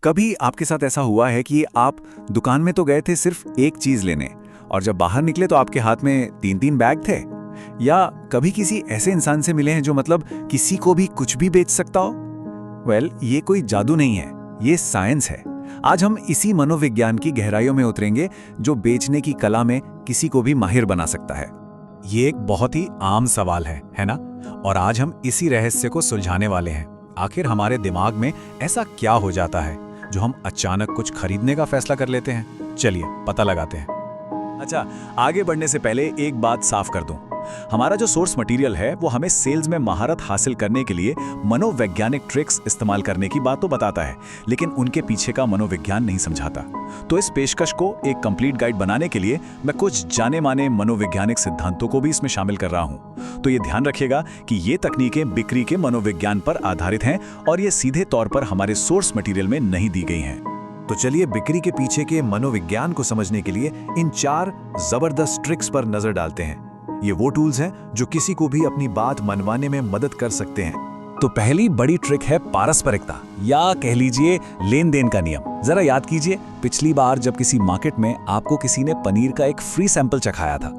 कभी आपके साथ ऐसा हुआ है कि आप दुकान में तो गए थे सिर्फ एक चीज लेने, और जब बाहर निकले तो आपके हाथ में तीन तीन बैग थे? या कभी किसी ऐसे इंसान से मिले हैं जो मतलब किसी को भी कुछ भी बेच सकता हो? ये कोई जादू नहीं है, ये साइंस है। आज हम इसी मनोविज्ञान की गहराइयों में उतरेंगे जो बेचने की कला में किसी को भी माहिर बना सकता है। ये एक बहुत ही आम सवाल है ना? और आज हम इसी रहस्य को सुलझाने वाले हैं। आखिर हमारे दिमाग में ऐसा क्या हो जाता है जो हम अचानक कुछ खरीदने का फैसला कर लेते हैं? चलिए पता लगाते हैं। अच्छा, आगे बढ़ने से पहले एक बात साफ कर दूं। हमारा जो सोर्स मटेरियल है वो हमें सेल्स में महारत हासिल करने के लिए मनोवैज्ञानिक ट्रिक्स इस्तेमाल करने की बात तो बताता है, लेकिन उनके पीछे का मनोविज्ञान नहीं समझाता। तो इस पेशकश को एक कंप्लीट गाइड बनाने के लिए मैं कुछ जाने माने मनोवैज्ञानिक सिद्धांतों को भी इसमें शामिल कर रहा हूं। तो ये ध्यान रखिएगा कि ये तकनीकें बिक्री के मनोविज्ञान पर आधारित हैं और ये सीधे तौर पर हमारे सोर्स मटेरियल में नहीं दी गई हैं। तो चलिए बिक्री के पीछे के मनोविज्ञान को समझने के लिए इन 4 जबरदस्त ट्रिक्स पर नजर डालते हैं। ये वो टूल्स हैं जो किसी को भी अपनी बात मनवाने में मदद कर सकते हैं। तो पहली बड़ी ट्रिक है पारस्परिकता, या कह लीजिए लेन देन का नियम। जरा याद कीजिए, पिछली बार जब किसी मार्केट में आपको किसी ने पनीर का एक फ्री सैंपल चखाया था।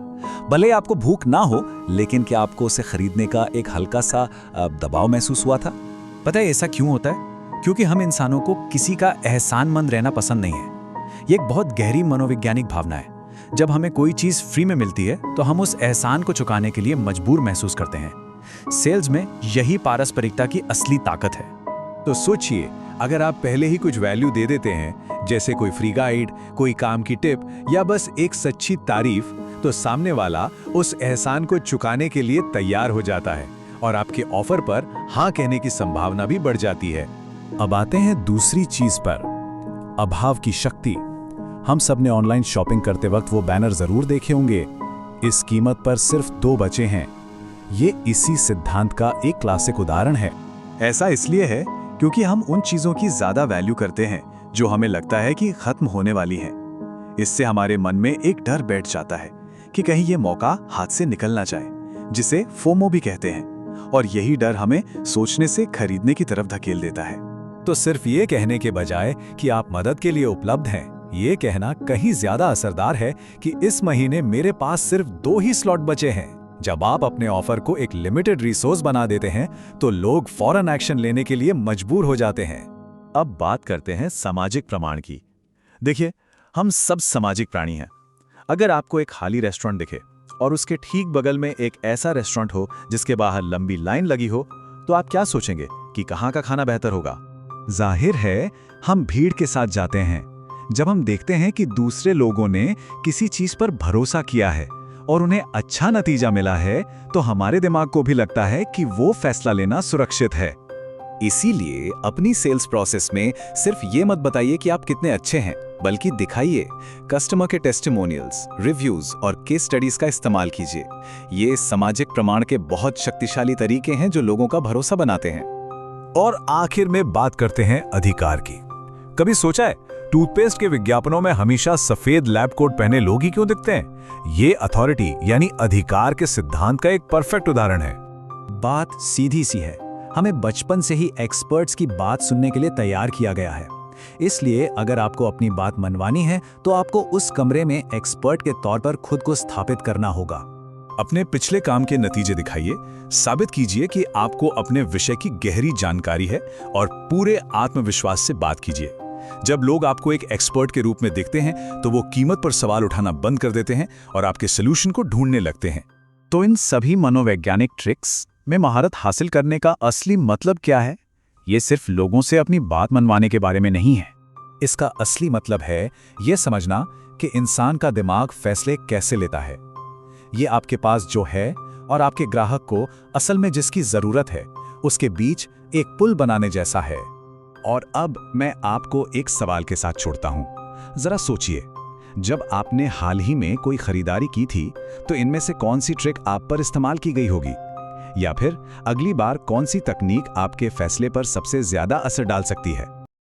भले आपको भूख ना हो, लेकिन क्या आपको उसे खरीदने का एक हल्का सा दबाव महसूस हुआ था? पता है ऐसा क्यों होता है? क्योंकि हम इंसानों को किसी का एहसानमंद रहना पसंद नहीं है। ये एक बहुत गहरी मनोवैज्ञानिक भावना है। जब हमें कोई चीज फ्री में मिलती है तो हम उस एहसान को चुकाने के लिए मजबूर महसूस करते हैं। सेल्स में यही पारस्परिकता की असली ताकत है। तो सोचिए, अगर आप पहले ही कुछ वैल्यू दे देते हैं, जैसे कोई फ्री गाइड, कोई काम की टिप या बस एक सच्ची तारीफ, तो सामने वाला उस एहसान को चुकाने के लिए तैयार हो जाता है और आपके ऑफर पर हाँ कहने की संभावना भी बढ़ जाती है। अब आते हैं दूसरी चीज पर, अभाव की शक्ति। हम सब ने ऑनलाइन शॉपिंग करते वक्त वो बैनर जरूर देखे होंगे, इस कीमत पर सिर्फ 2 बचे हैं। ये इसी सिद्धांत का एक क्लासिक उदाहरण है। ऐसा इसलिए है क्योंकि हम उन चीजों की ज्यादा वैल्यू करते हैं जो हमें लगता है कि खत्म होने वाली हैं। इससे हमारे मन में एक डर बैठ जाता है कि कहीं ये मौका हाथ से निकल ना जाए, जिसे फोमो भी कहते हैं। और यही डर हमें सोचने से खरीदने की तरफ धकेल देता है। तो सिर्फ ये कहने के बजाय कि आप मदद के लिए उपलब्ध हैं, ये कहना कहीं ज्यादा असरदार है कि इस महीने मेरे पास सिर्फ 2 ही स्लॉट बचे हैं। जब आप अपने ऑफर को एक लिमिटेड रिसोर्स बना देते हैं तो लोग फौरन एक्शन लेने के लिए मजबूर हो जाते हैं। अब बात करते हैं सामाजिक प्रमाण की। देखिए, हम सब सामाजिक प्राणी हैं। अगर आपको एक खाली रेस्टोरेंट दिखे और उसके ठीक बगल में एक ऐसा रेस्टोरेंट हो जिसके बाहर लंबी लाइन लगी हो, तो आप क्या सोचेंगे कि कहाँ का खाना बेहतर होगा? जाहिर है हम भीड़ के साथ जाते हैं। जब हम देखते हैं कि दूसरे लोगों ने किसी चीज पर भरोसा किया है और उन्हें अच्छा नतीजा मिला है, तो हमारे दिमाग को भी लगता है कि वो फैसला लेना सुरक्षित है। इसीलिए अपनी सेल्स प्रोसेस में सिर्फ ये मत बताइए कि आप कितने अच्छे हैं, बल्कि दिखाइए। कस्टमर के टेस्टिमोनियल्स, रिव्यूज और केस स्टडीज का इस्तेमाल कीजिए। ये सामाजिक प्रमाण के बहुत शक्तिशाली तरीके हैं जो लोगों का भरोसा बनाते हैं। और आखिर में बात करते हैं अधिकार की। कभी सोचा है, टूथपेस्ट के विज्ञापनों में हमेशा सफेद लैब कोट पहने लोग ही क्यों दिखते हैं? ये अथॉरिटी यानी अधिकार के सिद्धांत का एक परफेक्ट उदाहरण है। बात सीधी सी है, हमें बचपन से ही एक्सपर्ट्स की बात सुनने के लिए तैयार किया गया है। इसलिए अगर आपको अपनी बात मनवानी है तो आपको उस कमरे में एक्सपर्ट के तौर पर खुद को स्थापित करना होगा। अपने पिछले काम के नतीजे दिखाइए, साबित कीजिए कि आपको अपने विषय की गहरी जानकारी है और पूरे आत्मविश्वास से बात कीजिए। जब लोग आपको एक एक्सपर्ट के रूप में देखते हैं तो वो कीमत पर सवाल उठाना बंद कर देते हैं और आपके सलूशन को ढूंढने लगते हैं। तो इन सभी मनोवैज्ञानिक ट्रिक्स में महारत हासिल करने का असली मतलब क्या है? ये सिर्फ लोगों से अपनी बात मनवाने के बारे में नहीं है। इसका असली मतलब है ये समझना कि इंसान का दिमाग फैसले कैसे लेता है। ये आपके पास जो है और आपके ग्राहक को असल में जिसकी जरूरत है, उसके बीच एक पुल बनाने जैसा है। और अब मैं आपको एक सवाल के साथ छोड़ता हूं। जरा सोचिए, जब आपने हाल ही में कोई खरीदारी की थी तो इनमें से कौन सी ट्रिक आप पर इस्तेमाल की गई होगी? या फिर अगली बार कौन सी तकनीक आपके फैसले पर सबसे ज्यादा असर डाल सकती है?